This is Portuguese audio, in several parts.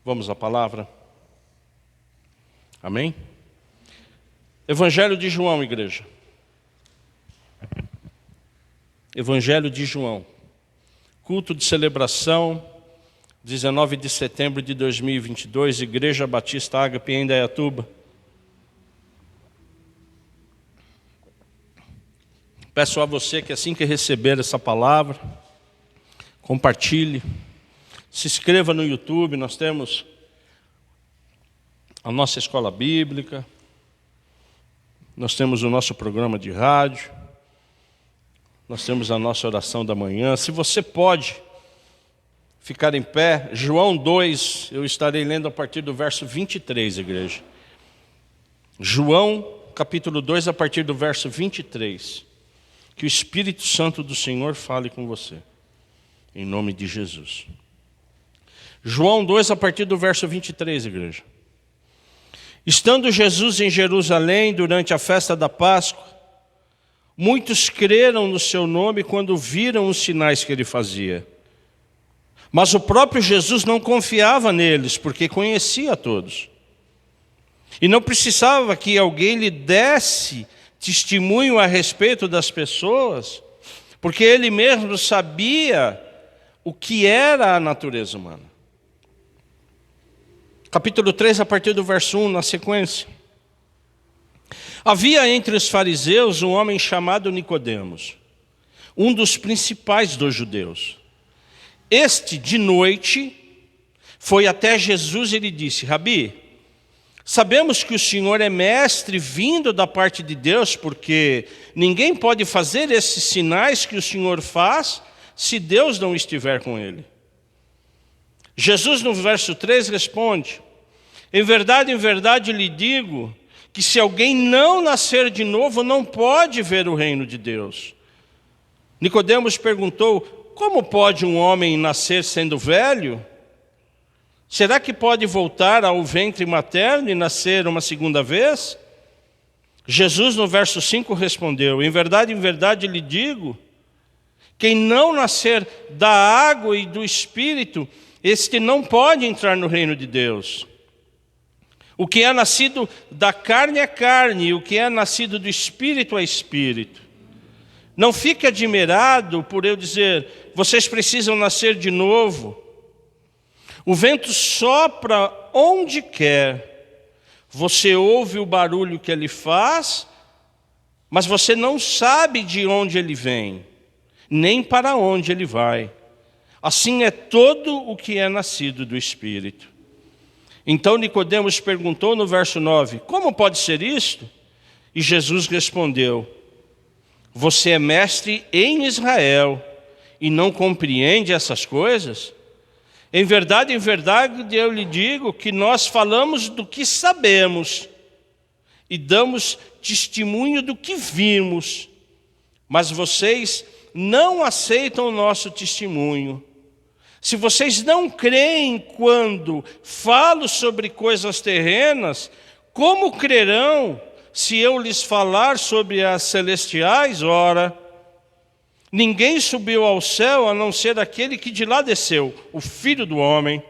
Vamos à palavra? Amém? Evangelho de João, igreja. Evangelho de João. Culto de celebração, 19 de setembro de 2022, Igreja Batista Ágape em Indaiatuba. Peço a você que assim que receber essa palavra, compartilhe, se inscreva no YouTube. Nós temos a nossa escola bíblica, nós temos o nosso programa de rádio, nós temos a nossa oração da manhã. Se você pode ficar em pé, João 2, eu estarei lendo a partir do verso 23, igreja. João, capítulo 2, a partir do verso 23. Que o Espírito Santo do Senhor fale com você, em nome de Jesus. João 2, a partir do verso 23, igreja. Estando Jesus em Jerusalém durante a festa da Páscoa, muitos creram no seu nome quando viram os sinais que ele fazia. Mas o próprio Jesus não confiava neles, porque conhecia a todos. E não precisava que alguém lhe desse testemunho a respeito das pessoas, porque ele mesmo sabia o que era a natureza humana. Capítulo 3, a partir do verso 1, na sequência. Havia entre os fariseus um homem chamado Nicodemos, um dos principais dos judeus. Este, de noite, foi até Jesus e lhe disse: Rabi, sabemos que o Senhor é mestre vindo da parte de Deus, porque ninguém pode fazer esses sinais que o Senhor faz se Deus não estiver com ele. Jesus, no verso 3, responde: em verdade lhe digo que se alguém não nascer de novo, não pode ver o reino de Deus. Nicodemos perguntou: como pode um homem nascer sendo velho? Será que pode voltar ao ventre materno e nascer uma segunda vez? Jesus, no verso 5, respondeu: em verdade lhe digo, quem não nascer da água e do Espírito, este não pode entrar no reino de Deus. O que é nascido da carne é carne, e o que é nascido do Espírito é Espírito. Não fique admirado por eu dizer: vocês precisam nascer de novo. O vento sopra onde quer, você ouve o barulho que ele faz, mas você não sabe de onde ele vem, nem para onde ele vai. Assim é todo o que é nascido do Espírito. Então Nicodemos perguntou no verso 9: como pode ser isto? E Jesus respondeu: você é mestre em Israel e não compreende essas coisas? Em verdade eu lhe digo que nós falamos do que sabemos e damos testemunho do que vimos, mas vocês não aceitam o nosso testemunho. Se vocês não creem quando falo sobre coisas terrenas, como crerão se eu lhes falar sobre as celestiais? Ora, ninguém subiu ao céu a não ser aquele que de lá desceu, o Filho do Homem.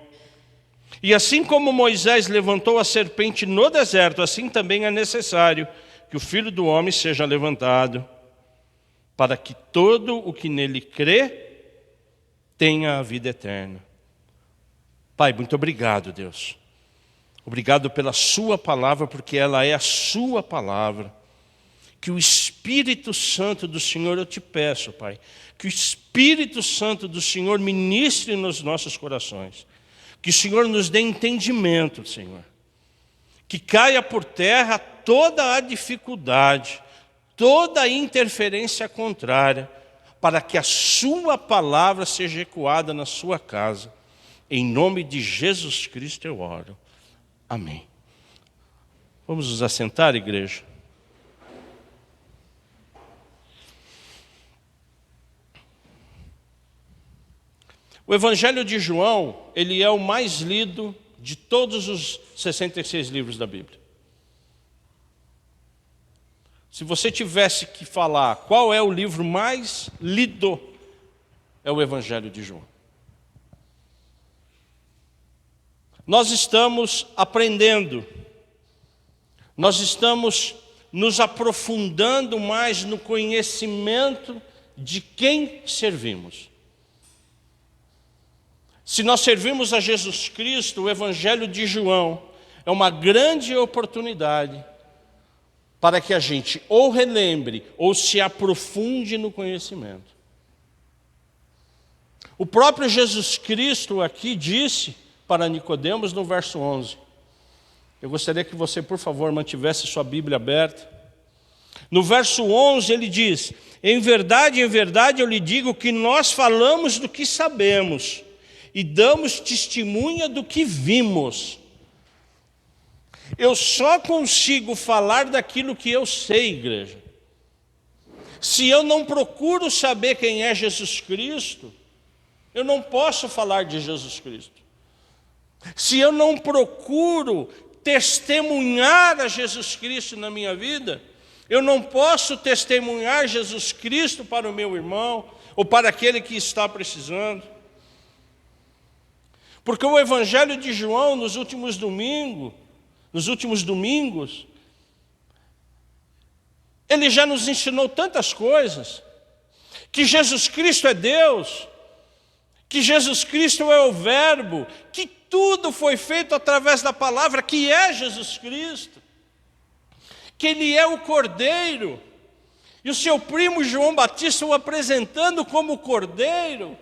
E assim como Moisés levantou a serpente no deserto, assim também é necessário que o Filho do Homem seja levantado, para que todo o que nele crê tenha a vida eterna. Pai, muito obrigado, Deus. Obrigado pela sua palavra, porque ela é a sua palavra. Que o Espírito Santo do Senhor, eu te peço, Pai, que o Espírito Santo do Senhor ministre nos nossos corações. Que o Senhor nos dê entendimento, Senhor. Que caia por terra toda a dificuldade, toda a interferência contrária, para que a sua palavra seja ecoada na sua casa. Em nome de Jesus Cristo eu oro. Amém. Vamos nos assentar, igreja? O Evangelho de João, ele é o mais lido de todos os 66 livros da Bíblia. Se você tivesse que falar qual é o livro mais lido, é o Evangelho de João. Nós estamos aprendendo, nós estamos nos aprofundando mais no conhecimento de quem servimos. Se nós servimos a Jesus Cristo, o Evangelho de João é uma grande oportunidade para que a gente ou relembre ou se aprofunde no conhecimento. O próprio Jesus Cristo aqui disse para Nicodemos no verso 11. Eu gostaria que você, por favor, mantivesse sua Bíblia aberta. No verso 11 ele diz: em verdade, eu lhe digo que nós falamos do que sabemos e damos testemunha do que vimos. Eu só consigo falar daquilo que eu sei, igreja. Se eu não procuro saber quem é Jesus Cristo, eu não posso falar de Jesus Cristo. Se eu não procuro testemunhar a Jesus Cristo na minha vida, eu não posso testemunhar Jesus Cristo para o meu irmão ou para aquele que está precisando. Porque o Evangelho de João, nos últimos domingos, ele já nos ensinou tantas coisas, que Jesus Cristo é Deus, que Jesus Cristo é o Verbo, que tudo foi feito através da palavra, que é Jesus Cristo, que Ele é o Cordeiro, e o seu primo João Batista o apresentando como Cordeiro.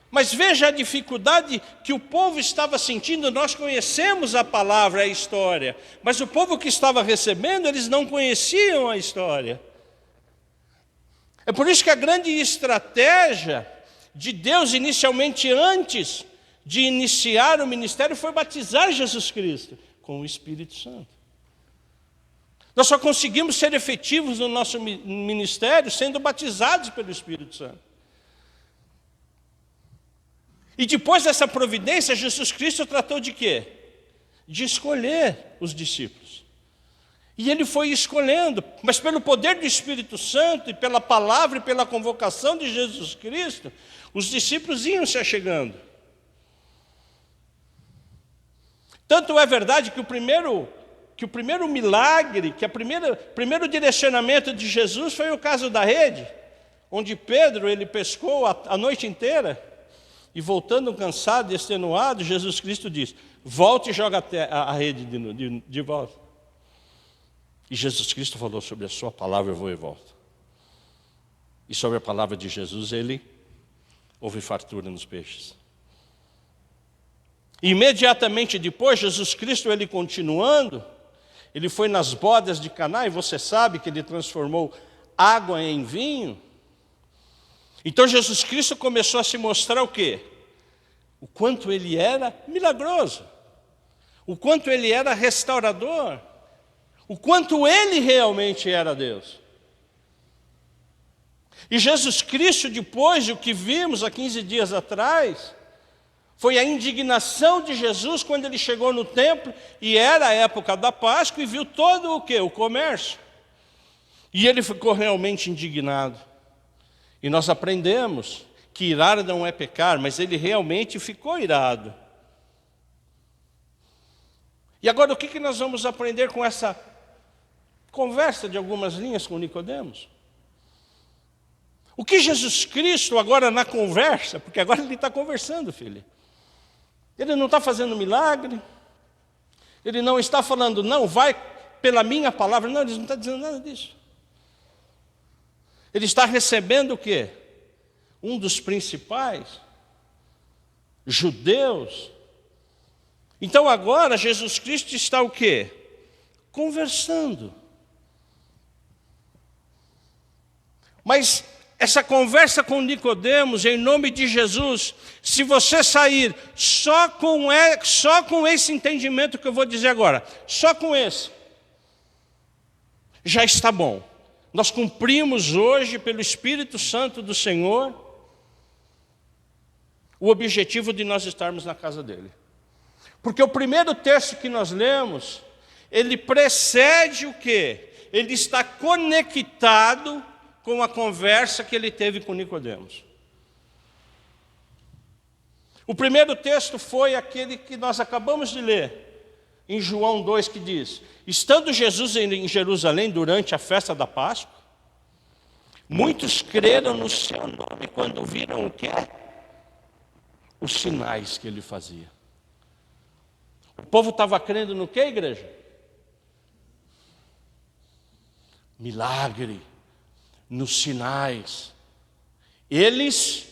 Mas veja a dificuldade que o povo estava sentindo. Nós conhecemos a palavra, a história, mas o povo que estava recebendo, eles não conheciam a história. É por isso que a grande estratégia de Deus, inicialmente antes de iniciar o ministério, foi batizar Jesus Cristo com o Espírito Santo. Nós só conseguimos ser efetivos no nosso ministério sendo batizados pelo Espírito Santo. E depois dessa providência, Jesus Cristo tratou de quê? De escolher os discípulos. E Ele foi escolhendo, mas pelo poder do Espírito Santo e pela palavra e pela convocação de Jesus Cristo, os discípulos iam se achegando. Tanto é verdade que o primeiro milagre, que o primeiro direcionamento de Jesus foi o caso da rede, onde Pedro ele pescou a noite inteira, e voltando cansado e extenuado, Jesus Cristo diz: volte e joga a rede de volta. E Jesus Cristo falou: sobre a sua palavra eu vou e volto. E sobre a palavra de Jesus, houve fartura nos peixes. E imediatamente depois, Jesus Cristo, ele continuando, ele foi nas bodas de Caná, e você sabe que ele transformou água em vinho. Então Jesus Cristo começou a se mostrar o quê? O quanto ele era milagroso, o quanto ele era restaurador, o quanto ele realmente era Deus. E Jesus Cristo, depois do que vimos há 15 dias atrás, foi a indignação de Jesus quando ele chegou no templo, e era a época da Páscoa, e viu todo o quê? O comércio. E ele ficou realmente indignado. E nós aprendemos que irar não é pecar, mas ele realmente ficou irado. E agora o que nós vamos aprender com essa conversa de algumas linhas com Nicodemos? O que Jesus Cristo agora na conversa, porque agora ele está conversando, filho. Ele não está fazendo milagre, ele não está falando, não, vai pela minha palavra, não, ele não está dizendo nada disso. Ele está recebendo o quê? Um dos principais judeus. Então agora Jesus Cristo está o quê? Conversando. Mas essa conversa com Nicodemos, em nome de Jesus, se você sair só com esse entendimento que eu vou dizer agora, só com esse, já está bom. Nós cumprimos hoje, pelo Espírito Santo do Senhor, o objetivo de nós estarmos na casa dele. Porque o primeiro texto que nós lemos, ele precede o quê? Ele está conectado com a conversa que ele teve com Nicodemos. O primeiro texto foi aquele que nós acabamos de ler, em João 2, que diz: estando Jesus em Jerusalém durante a festa da Páscoa, muitos creram no seu nome quando viram o quê? Os sinais que ele fazia. O povo estava crendo no quê, igreja? Milagre, nos sinais. Eles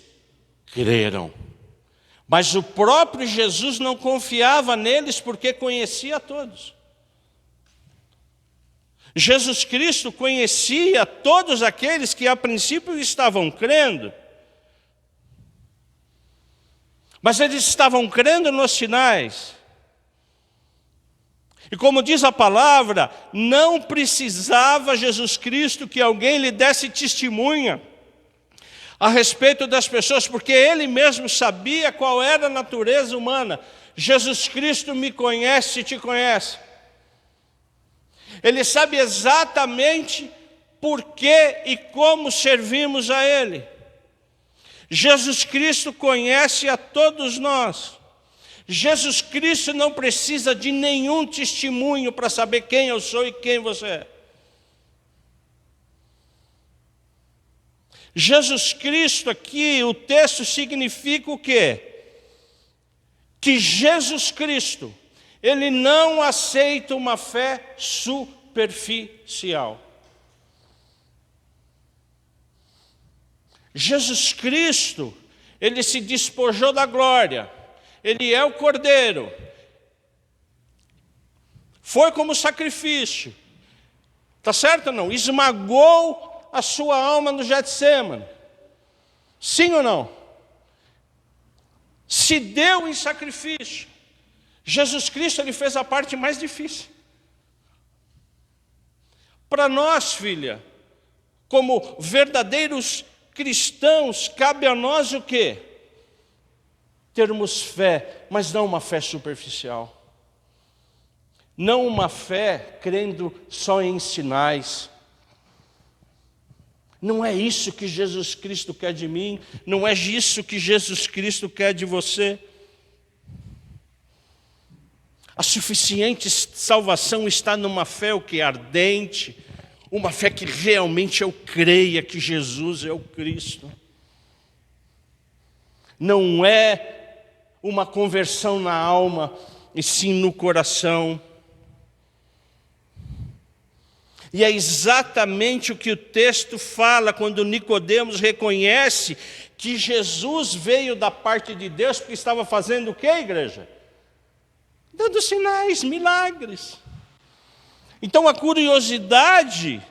creram. Mas o próprio Jesus não confiava neles porque conhecia a todos. Jesus Cristo conhecia todos aqueles que a princípio estavam crendo. Mas eles estavam crendo nos sinais. E como diz a palavra, não precisava Jesus Cristo que alguém lhe desse testemunha a respeito das pessoas, porque ele mesmo sabia qual era a natureza humana. Jesus Cristo me conhece e te conhece. Ele sabe exatamente por que e como servimos a Ele. Jesus Cristo conhece a todos nós. Jesus Cristo não precisa de nenhum testemunho para saber quem eu sou e quem você é. Jesus Cristo aqui, o texto significa o quê? Que Jesus Cristo, ele não aceita uma fé superficial. Jesus Cristo, ele se despojou da glória, ele é o Cordeiro, foi como sacrifício, tá certo ou não? Esmagou a sua alma no Getsêmani, sim ou não? Se deu em sacrifício. Jesus Cristo, ele fez a parte mais difícil. Para nós, filha, como verdadeiros cristãos, cabe a nós o quê? Termos fé, mas não uma fé superficial. Não uma fé crendo só em sinais. Não é isso que Jesus Cristo quer de mim, não é isso que Jesus Cristo quer de você. A suficiente salvação está numa fé o que? Ardente, uma fé que realmente eu creia que Jesus é o Cristo. Não é uma conversão na alma, e sim no coração. E é exatamente o que o texto fala quando Nicodemos reconhece que Jesus veio da parte de Deus, porque estava fazendo o quê, igreja? Dando sinais, milagres. Então a curiosidade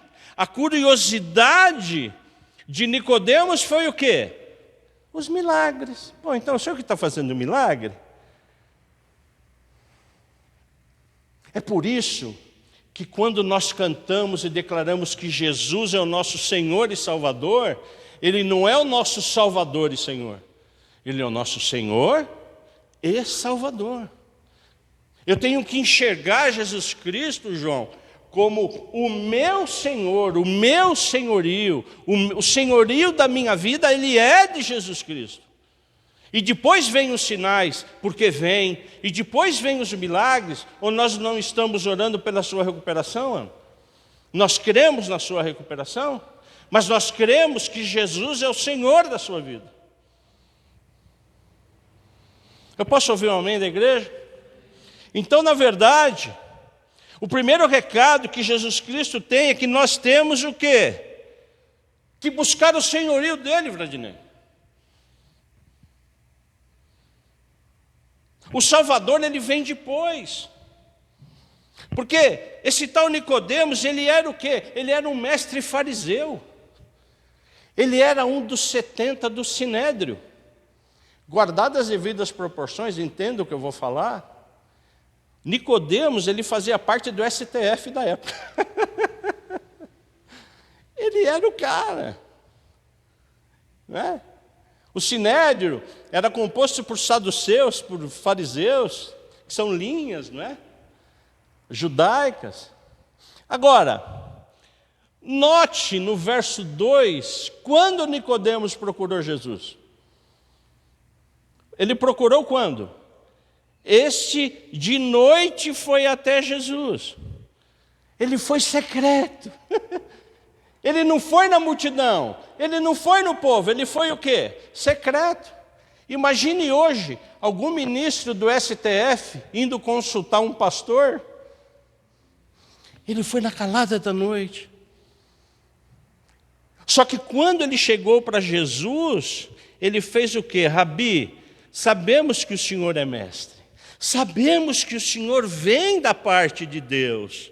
de Nicodemos foi o quê? Os milagres. Bom, então o senhor que está fazendo milagre? É por isso que quando nós cantamos e declaramos que Jesus é o nosso Senhor e Salvador, Ele não é o nosso Salvador e Senhor. Ele é o nosso Senhor e Salvador. Eu tenho que enxergar Jesus Cristo, João, como o meu Senhor, o meu senhorio, o senhorio da minha vida, Ele é de Jesus Cristo. E depois vem os sinais, porque vem, e depois vem os milagres, ou nós não estamos orando pela sua recuperação, Ana? Nós cremos na sua recuperação, mas nós cremos que Jesus é o Senhor da sua vida. Eu posso ouvir um amém da igreja? Então, na verdade, o primeiro recado que Jesus Cristo tem é que nós temos o quê? Que buscar o senhorio dele, Vladimir. O Salvador, ele vem depois. Porque esse tal Nicodemos, ele era o quê? Ele era um mestre fariseu. Ele era um dos 70 do Sinédrio. Guardadas as devidas proporções, entenda o que eu vou falar. Nicodemos, ele fazia parte do STF da época. Ele era o cara. Né? O Sinédrio era composto por saduceus, por fariseus, que são linhas, não é? Judaicas. Agora, note no verso 2, quando Nicodemos procurou Jesus. Ele procurou quando? Este de noite foi até Jesus. Ele foi secreto. Ele não foi na multidão. Ele não foi no povo. Ele foi o quê? Secreto. Imagine hoje algum ministro do STF indo consultar um pastor. Ele foi na calada da noite. Só que quando ele chegou para Jesus, ele fez o quê? Rabi, sabemos que o Senhor é mestre. Sabemos que o Senhor vem da parte de Deus.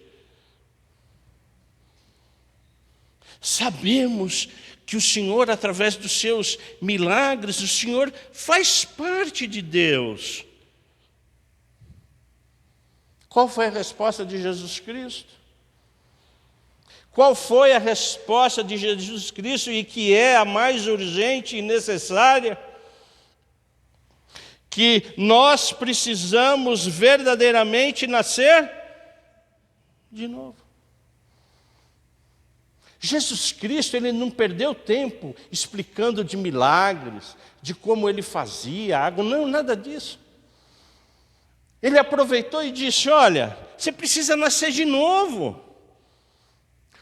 Sabemos que o Senhor, através dos seus milagres, o Senhor faz parte de Deus. Qual foi a resposta de Jesus Cristo? Qual foi a resposta de Jesus Cristo e que é a mais urgente e necessária? Que nós precisamos verdadeiramente nascer de novo. Jesus Cristo, ele não perdeu tempo explicando de milagres, de como ele fazia água, não, nada disso. Ele aproveitou e disse, olha, você precisa nascer de novo.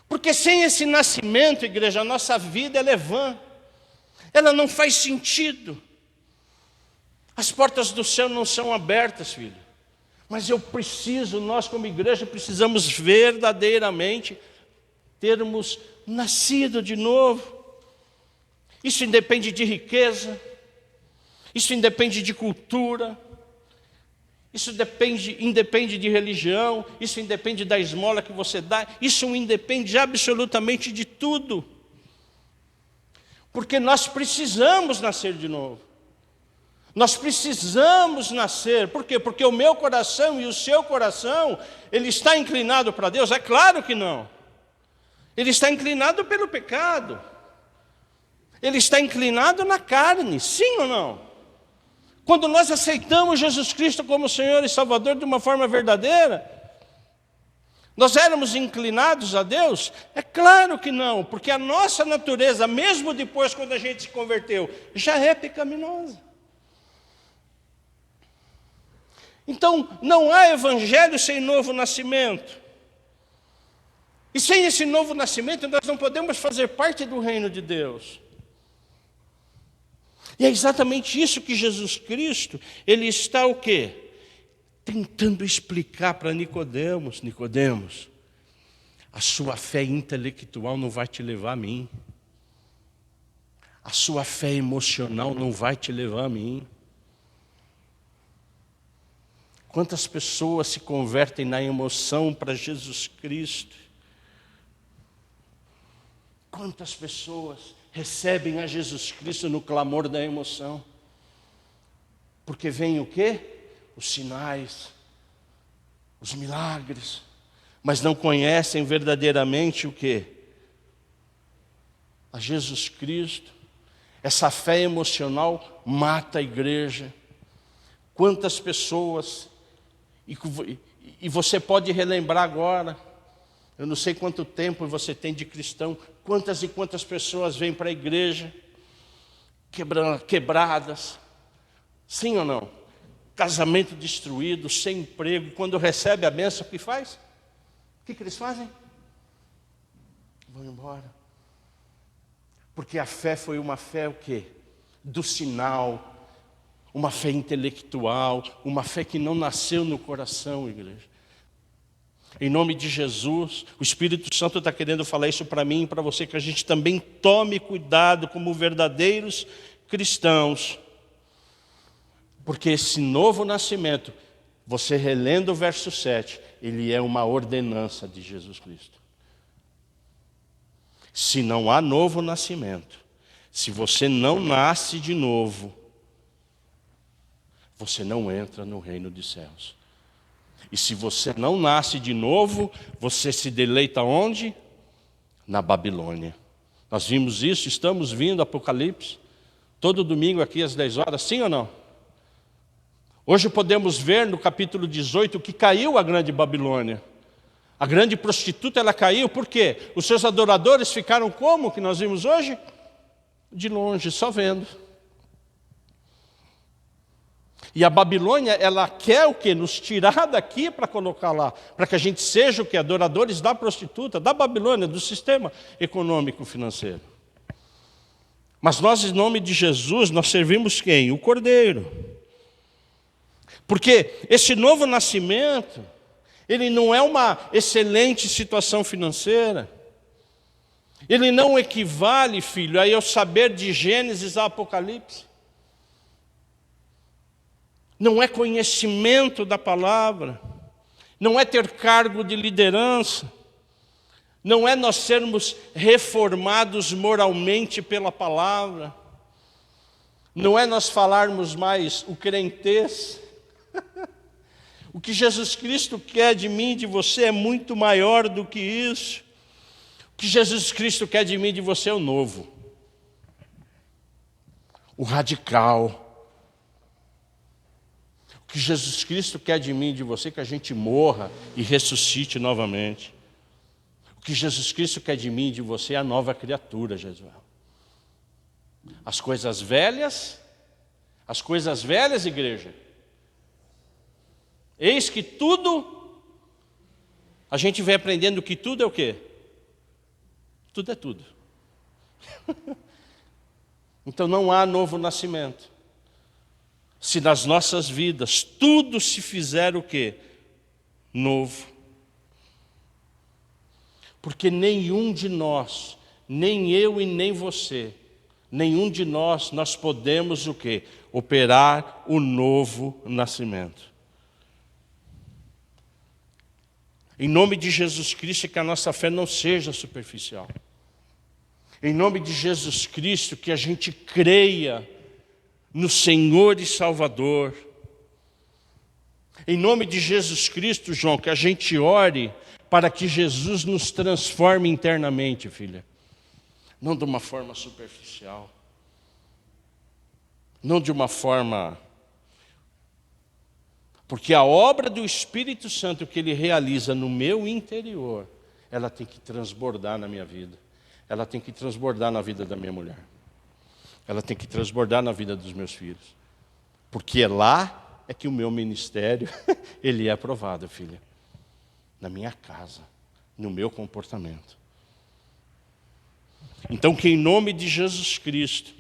Porque sem esse nascimento, igreja, a nossa vida ela é vã. Ela não faz sentido. As portas do céu não são abertas, filho. Mas nós como igreja, precisamos verdadeiramente termos nascido de novo. Isso independe de riqueza, isso independe de cultura, isso independe de religião, isso independe da esmola que você dá, isso independe absolutamente de tudo. Porque nós precisamos nascer de novo. Nós precisamos nascer. Por quê? Porque o meu coração e o seu coração, ele está inclinado para Deus? É claro que não. Ele está inclinado pelo pecado. Ele está inclinado na carne, sim ou não? Quando nós aceitamos Jesus Cristo como Senhor e Salvador de uma forma verdadeira, nós éramos inclinados a Deus? É claro que não, porque a nossa natureza, mesmo depois quando a gente se converteu, já é pecaminosa. Então, não há evangelho sem novo nascimento. E sem esse novo nascimento, nós não podemos fazer parte do reino de Deus. E é exatamente isso que Jesus Cristo, ele está o quê? Tentando explicar para Nicodemos. Nicodemos, a sua fé intelectual não vai te levar a mim. A sua fé emocional não vai te levar a mim. Quantas pessoas se convertem na emoção para Jesus Cristo? Quantas pessoas recebem a Jesus Cristo no clamor da emoção? Porque vem o quê? Os sinais, os milagres, mas não conhecem verdadeiramente o quê? A Jesus Cristo. Essa fé emocional mata a igreja. Quantas pessoas, e você pode relembrar agora, eu não sei quanto tempo você tem de cristão, quantas e quantas pessoas vêm para a igreja, quebradas, sim ou não? Casamento destruído, sem emprego, quando recebe a bênção, o que faz? O que eles fazem? Vão embora. Porque a fé foi uma fé o quê? Do sinal, uma fé intelectual, uma fé que não nasceu no coração, igreja. Em nome de Jesus, o Espírito Santo está querendo falar isso para mim e para você, que a gente também tome cuidado como verdadeiros cristãos. Porque esse novo nascimento, você relendo o verso 7, ele é uma ordenança de Jesus Cristo. Se não há novo nascimento, se você não nasce de novo, você não entra no reino dos céus. E se você não nasce de novo, você se deleita onde? Na Babilônia. Nós vimos isso, estamos vindo, Apocalipse, todo domingo aqui às 10 horas, sim ou não? Hoje podemos ver no capítulo 18 que caiu a grande Babilônia. A grande prostituta, ela caiu, por quê? Os seus adoradores ficaram como que nós vimos hoje? De longe, só vendo. E a Babilônia, ela quer o quê? Nos tirar daqui para colocar lá, para que a gente seja o quê? Adoradores da prostituta, da Babilônia, do sistema econômico financeiro. Mas nós, em nome de Jesus, nós servimos quem? O Cordeiro. Porque esse novo nascimento, ele não é uma excelente situação financeira. Ele não equivale, filho, a eu saber de Gênesis a Apocalipse. Não é conhecimento da palavra. Não é ter cargo de liderança. Não é nós sermos reformados moralmente pela palavra. Não é nós falarmos mais o crentez. O que Jesus Cristo quer de mim e de você é muito maior do que isso. O que Jesus Cristo quer de mim e de você é o novo. O radical. O que Jesus Cristo quer de mim e de você é que a gente morra e ressuscite novamente. O que Jesus Cristo quer de mim e de você é a nova criatura, Jesus. As coisas velhas, igreja. Eis que tudo, a gente vem aprendendo que tudo é o quê? Tudo é tudo. Então não há novo nascimento. Se nas nossas vidas tudo se fizer o quê? Novo. Porque nenhum de nós, nem eu e nem você, nenhum de nós podemos o quê? Operar o novo nascimento. Em nome de Jesus Cristo, que a nossa fé não seja superficial. Em nome de Jesus Cristo, que a gente creia no Senhor e Salvador. Em nome de Jesus Cristo, João, que a gente ore para que Jesus nos transforme internamente, filha. Não de uma forma superficial. Não de uma forma... Porque a obra do Espírito Santo que Ele realiza no meu interior, ela tem que transbordar na minha vida. Ela tem que transbordar na vida da minha mulher. Ela tem que transbordar na vida dos meus filhos. Porque lá é que o meu ministério, ele é aprovado, filha. Na minha casa, no meu comportamento. Então, que em nome de Jesus Cristo,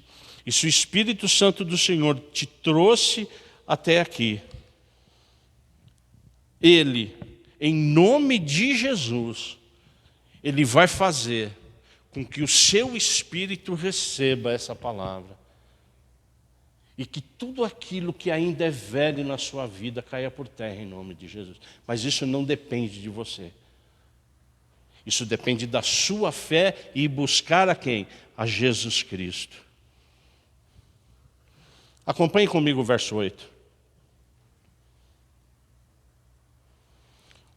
e se o Espírito Santo do Senhor te trouxe até aqui, Ele, em nome de Jesus, Ele vai fazer com que o seu espírito receba essa palavra. E que tudo aquilo que ainda é velho na sua vida caia por terra em nome de Jesus. Mas isso não depende de você. Isso depende da sua fé e buscar a quem? A Jesus Cristo. Acompanhe comigo o verso 8.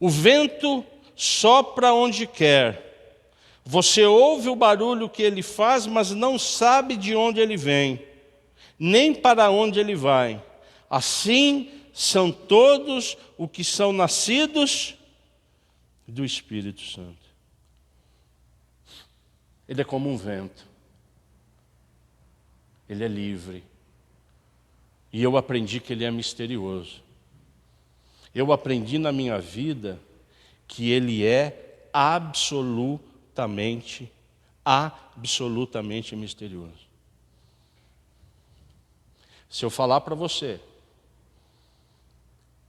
O vento sopra onde quer. Você ouve o barulho que ele faz, mas não sabe de onde ele vem, nem para onde ele vai. Assim são todos os que são nascidos do Espírito Santo. Ele é como um vento. Ele é livre. E eu aprendi que ele é misterioso. Eu aprendi na minha vida que ele é absolutamente misterioso. Se eu falar para você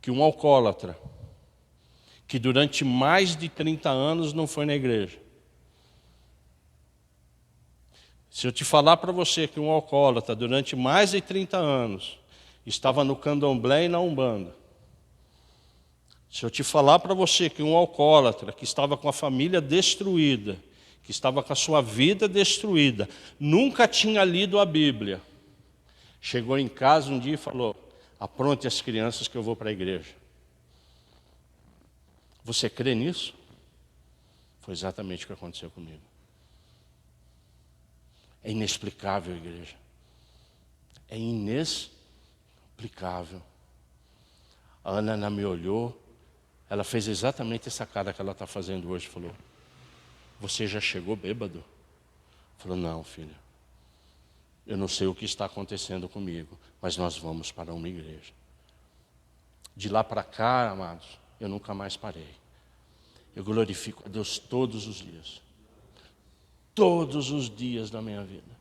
que um alcoólatra, que durante mais de 30 anos não foi na igreja, se eu te falar para você que um alcoólatra, durante mais de 30 anos, estava no candomblé e na umbanda, se eu te falar para você que um alcoólatra, que estava com a família destruída, que estava com a sua vida destruída, nunca tinha lido a Bíblia, chegou em casa um dia e falou: apronte as crianças que eu vou para a igreja. Você crê nisso? Foi exatamente o que aconteceu comigo. É inexplicável, igreja. É inexplicável. A Ana me olhou, ela fez exatamente essa cara que ela está fazendo hoje. Falou: você já chegou bêbado? Falou: não, filha. Eu não sei o que está acontecendo comigo, mas nós vamos para uma igreja. De lá para cá, amados, eu nunca mais parei. Eu glorifico a Deus todos os dias. Todos os dias da minha vida.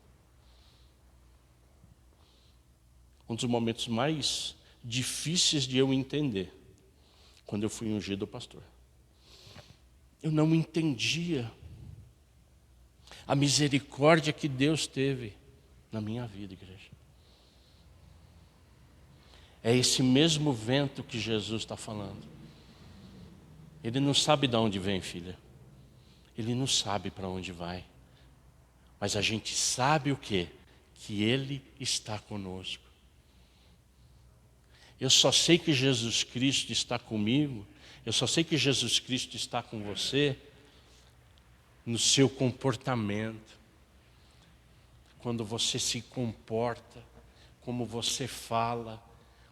Um dos momentos mais difíceis de eu entender, quando eu fui ungido pastor. Eu não entendia a misericórdia que Deus teve na minha vida, igreja. É esse mesmo vento que Jesus está falando. Ele não sabe de onde vem, filha. Ele não sabe para onde vai. Mas a gente sabe o quê? Que Ele está conosco. Eu só sei que Jesus Cristo está comigo, eu só sei que Jesus Cristo está com você no seu comportamento. Quando você se comporta, como você fala,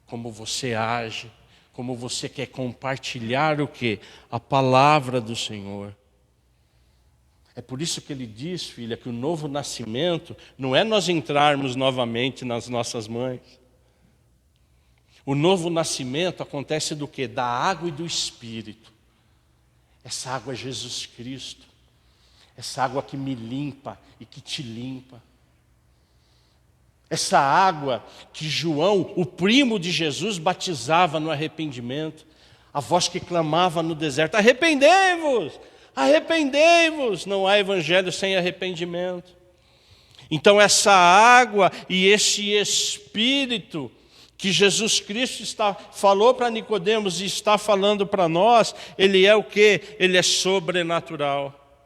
como você age, como você quer compartilhar o quê? A palavra do Senhor. É por isso que ele diz, filha, que o novo nascimento não é nós entrarmos novamente nas nossas mães. O novo nascimento acontece do quê? Da água e do Espírito. Essa água é Jesus Cristo. Essa água que me limpa e que te limpa. Essa água que João, o primo de Jesus, batizava no arrependimento. A voz que clamava no deserto: arrependei-vos, arrependei-vos. Não há evangelho sem arrependimento. Então essa água e esse Espírito que Jesus Cristo falou para Nicodemos e está falando para nós, ele é o quê? Ele é sobrenatural.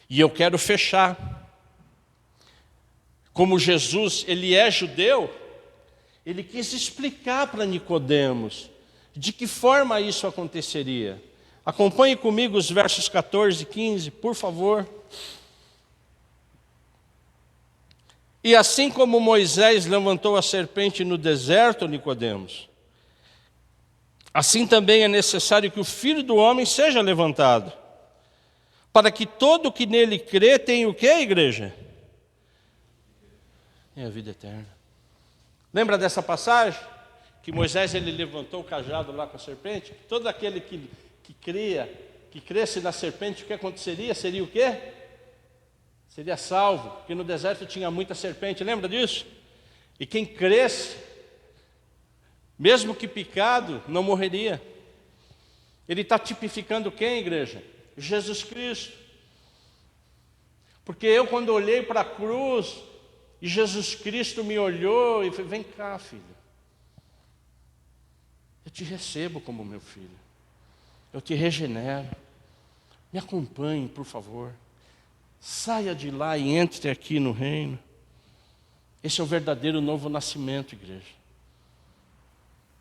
E eu quero fechar. Como Jesus, ele é judeu, ele quis explicar para Nicodemos de que forma isso aconteceria. Acompanhe comigo os versos 14 e 15, por favor. E assim como Moisés levantou a serpente no deserto, Nicodemos, assim também é necessário que o Filho do Homem seja levantado, para que todo o que nele crê tenha o quê, igreja? Tenha a vida eterna. Lembra dessa passagem? Que Moisés ele levantou o cajado lá com a serpente? Todo aquele que cresce na serpente, o que aconteceria? Seria o quê? Seria salvo, porque no deserto tinha muita serpente, lembra disso? E quem cresce, mesmo que picado, não morreria. Ele está tipificando quem, igreja? Jesus Cristo. Porque eu, quando olhei para a cruz, e Jesus Cristo me olhou e falou: vem cá, filho, eu te recebo como meu filho, eu te regenero, me acompanhe, por favor. Saia de lá e entre aqui no reino. Esse é o verdadeiro novo nascimento, igreja.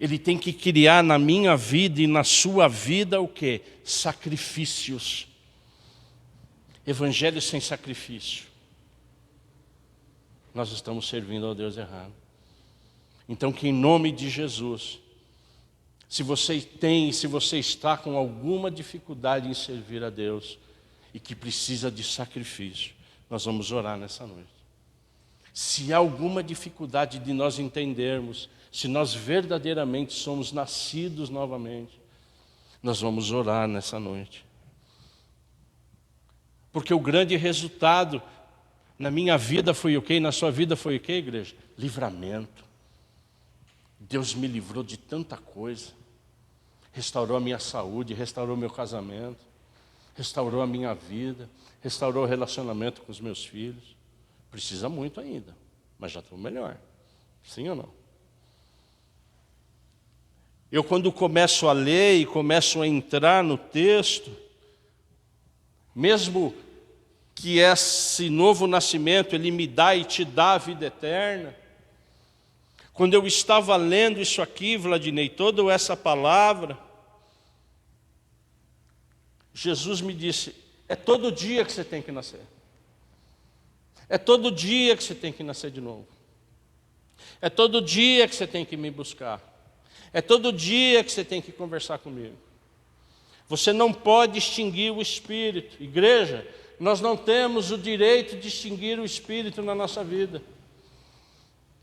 Ele tem que criar na minha vida e na sua vida o quê? Sacrifícios. Evangelho sem sacrifício. Nós estamos servindo ao Deus errado. Então, que em nome de Jesus, se você está com alguma dificuldade em servir a Deus, e que precisa de sacrifício, nós vamos orar nessa noite. Se há alguma dificuldade de nós entendermos, se nós verdadeiramente somos nascidos novamente, nós vamos orar nessa noite. Porque o grande resultado na minha vida foi o quê? Na sua vida foi o quê, igreja? Livramento. Deus me livrou de tanta coisa. Restaurou a minha saúde, restaurou meu casamento, restaurou a minha vida, restaurou o relacionamento com os meus filhos. Precisa muito ainda, mas já estou melhor. Sim ou não? Eu, quando começo a ler e começo a entrar no texto, mesmo que esse novo nascimento, ele me dá e te dá a vida eterna, quando eu estava lendo isso aqui, Vladinei, toda essa palavra, Jesus me disse: é todo dia que você tem que nascer. É todo dia que você tem que nascer de novo. É todo dia que você tem que me buscar. É todo dia que você tem que conversar comigo. Você não pode extinguir o Espírito. Igreja, nós não temos o direito de extinguir o Espírito na nossa vida.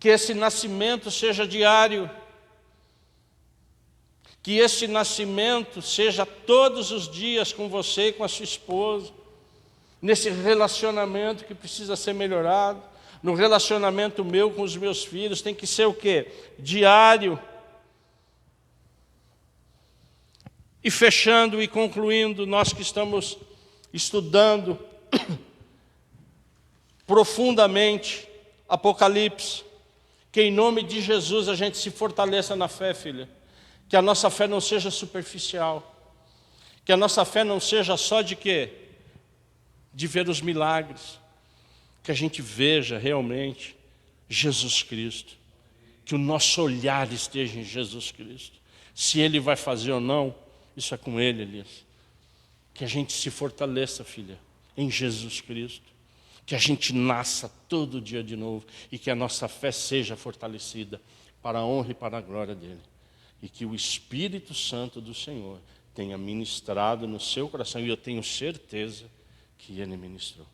Que esse nascimento seja diário. Que esse nascimento seja todos os dias com você e com a sua esposa. Nesse relacionamento que precisa ser melhorado. No relacionamento meu com os meus filhos. Tem que ser o quê? Diário. E fechando e concluindo, nós que estamos estudando profundamente Apocalipse, que em nome de Jesus a gente se fortaleça na fé, filha. Que a nossa fé não seja superficial. Que a nossa fé não seja só de quê? De ver os milagres. Que a gente veja realmente Jesus Cristo. Que o nosso olhar esteja em Jesus Cristo. Se Ele vai fazer ou não, isso é com Ele, Elias. Que a gente se fortaleça, filha, em Jesus Cristo. Que a gente nasça todo dia de novo. E que a nossa fé seja fortalecida para a honra e para a glória dEle. E que o Espírito Santo do Senhor tenha ministrado no seu coração. E eu tenho certeza que Ele ministrou.